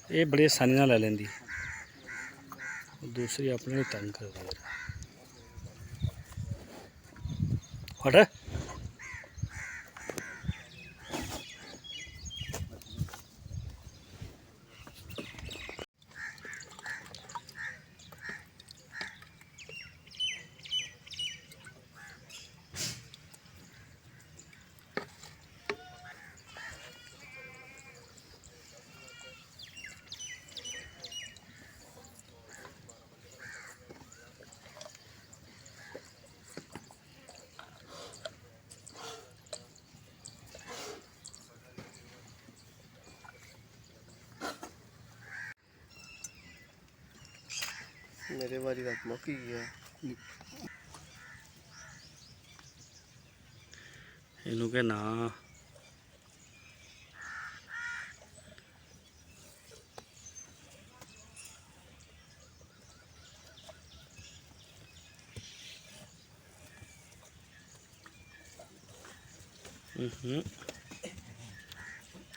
ये बड़ी आसानी नाल ले लेंदी, दूसरी अपने तंग करदा यार। हट मेरे बारी रात मुक ही गया। इनू के ना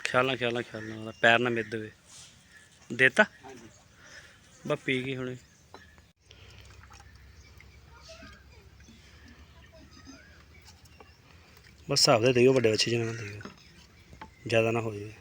ख्याल ख्याल पैर ना मिद वे देता बस पी गई हुणे। बस हिसाब से दियो, बड़े बच्चे जिन्हें दियो, ज़्यादा ना हो जाए।